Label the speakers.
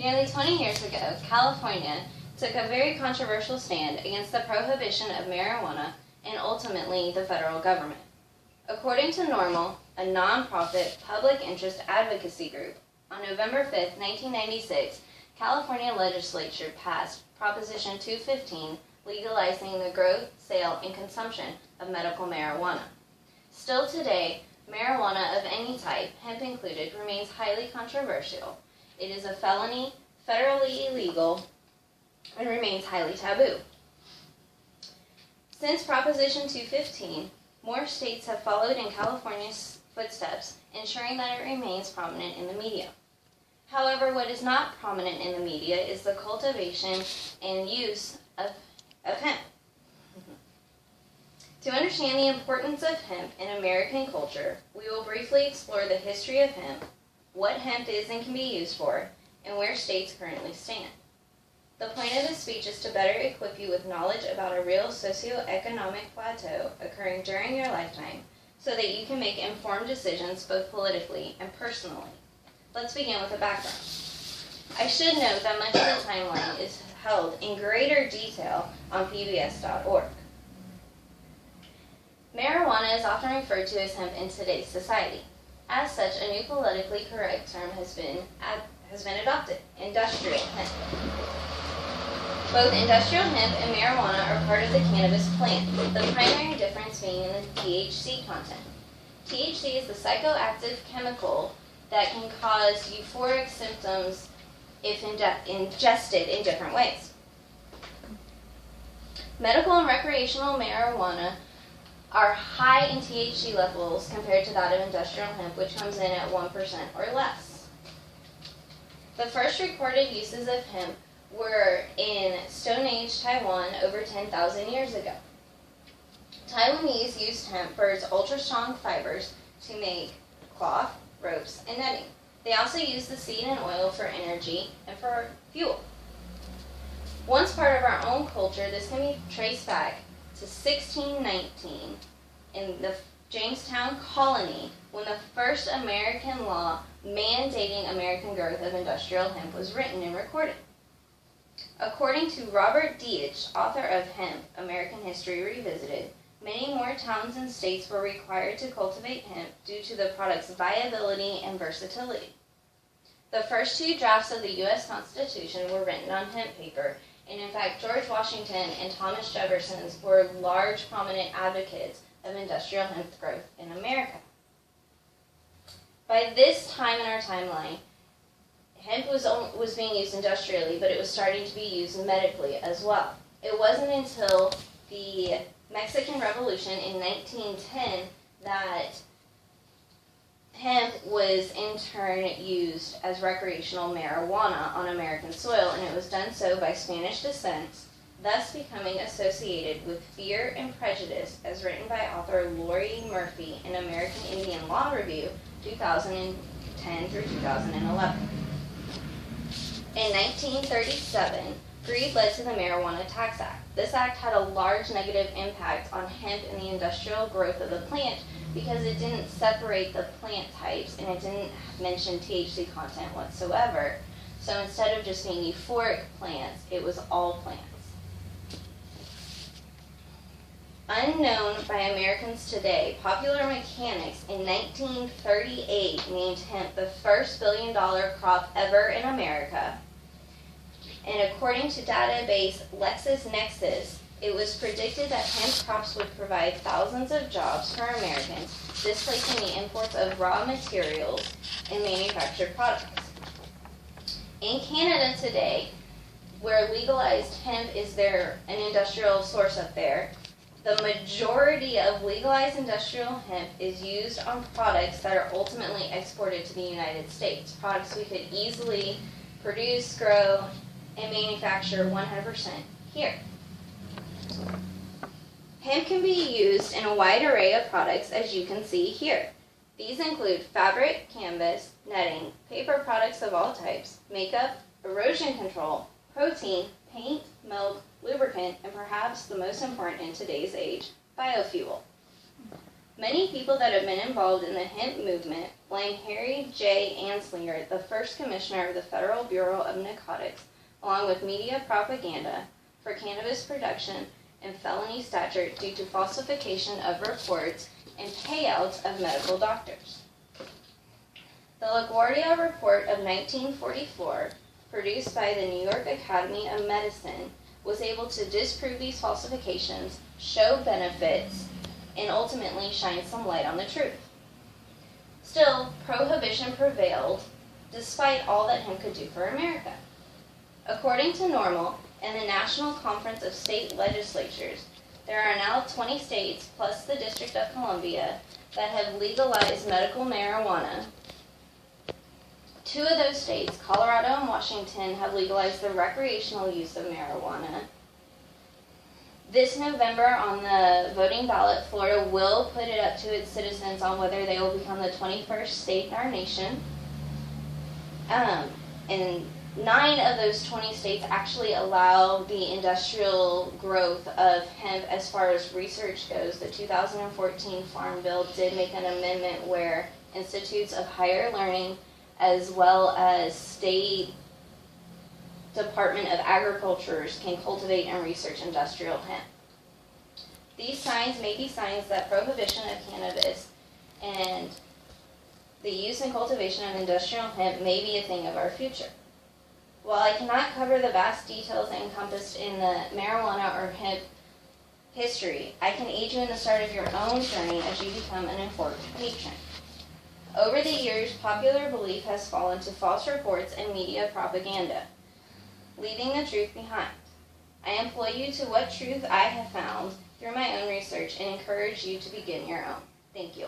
Speaker 1: Nearly 20 years ago, California took a very controversial stand against the prohibition of marijuana and ultimately the federal government. According to NORML, a non-profit public interest advocacy group, on November 5, 1996, California legislature passed Proposition 215, legalizing the growth, sale, and consumption of medical marijuana. Still today, marijuana of any type, hemp included, remains highly controversial. It is a felony, federally illegal, and remains highly taboo. Since Proposition 215, more states have followed in California's footsteps, ensuring that it remains prominent in the media. However, what is not prominent in the media is the cultivation and use of hemp. To understand the importance of hemp in American culture, we will briefly explore the history of hemp, what hemp is and can be used for, and where states currently stand. The point of this speech is to better equip you with knowledge about a real socioeconomic plateau occurring during your lifetime so that you can make informed decisions both politically and personally. Let's begin with a background. I should note that much of the timeline is held in greater detail on pbs.org. Marijuana is often referred to as hemp in today's society. As such, a new politically correct term has been adopted: industrial hemp. Both industrial hemp and marijuana are part of the cannabis plant, the primary difference being in the THC content. THC is the psychoactive chemical that can cause euphoric symptoms if ingested in different ways. Medical and recreational marijuana are high in THC levels compared to that of industrial hemp, which comes in at 1% or less. The first recorded uses of hemp were in Stone Age Taiwan over 10,000 years ago. Taiwanese used hemp for its ultra-strong fibers to make cloth, ropes, and netting. They also used the seed and oil for energy and for fuel. Once part of our own culture, this can be traced back to 1619 in the Jamestown colony when the first American law mandating American growth of industrial hemp was written and recorded. According to Robert Deitch, author of Hemp, American History Revisited, many more towns and states were required to cultivate hemp due to the product's viability and versatility. The first two drafts of the U.S. Constitution were written on hemp paper, and in fact, George Washington and Thomas Jefferson were large, prominent advocates of industrial hemp growth in America. By this time in our timeline, hemp was being used industrially, but it was starting to be used medically as well. It wasn't until the Mexican Revolution in 1910 that hemp was in turn used as recreational marijuana on American soil, and it was done so by Spanish descent, thus becoming associated with fear and prejudice, as written by author Lori Murphy in American Indian Law Review, 2010 through 2011. In 1937, greed led to the Marijuana Tax Act. This act had a large negative impact on hemp and the industrial growth of the plant because it didn't separate the plant types and it didn't mention THC content whatsoever. So instead of just being euphoric plants, it was all plants. Unknown by Americans today, Popular Mechanics in 1938 named hemp the first billion-dollar crop ever in America. And according to database LexisNexis, it was predicted that hemp crops would provide thousands of jobs for Americans, displacing the imports of raw materials and manufactured products. In Canada today, where legalized hemp is an industrial source up there, the majority of legalized industrial hemp is used on products that are ultimately exported to the United States, products we could easily produce, grow, and manufacture 100% here. Hemp can be used in a wide array of products, as you can see here. These include fabric, canvas, netting, paper products of all types, makeup, erosion control, protein, paint, milk, lubricant, and perhaps the most important in today's age, biofuel. Many people that have been involved in the hemp movement blame Harry J. Anslinger, the first commissioner of the Federal Bureau of Narcotics, along with media propaganda, for cannabis production and felony statute due to falsification of reports and payouts of medical doctors. The LaGuardia Report of 1944, produced by the New York Academy of Medicine, was able to disprove these falsifications, show benefits, and ultimately shine some light on the truth. Still, prohibition prevailed despite all that hemp could do for America. According to NORML and the National Conference of State Legislatures, there are now 20 states plus the District of Columbia that have legalized medical marijuana. 2 of those states, Colorado and Washington, have legalized the recreational use of marijuana. This November on the voting ballot, Florida will put it up to its citizens on whether they will become the 21st state in our nation. And 9 of those 20 states actually allow the industrial growth of hemp as far as research goes. The 2014 Farm Bill did make an amendment where institutes of higher learning as well as state Department of Agricultures can cultivate and research industrial hemp. These signs may be signs that prohibition of cannabis and the use and cultivation of industrial hemp may be a thing of our future. While I cannot cover the vast details encompassed in the marijuana or hemp history, I can aid you in the start of your own journey as you become an informed patron. Over the years, popular belief has fallen to false reports and media propaganda, leaving the truth behind. I employ you to what truth I have found through my own research and encourage you to begin your own. Thank you.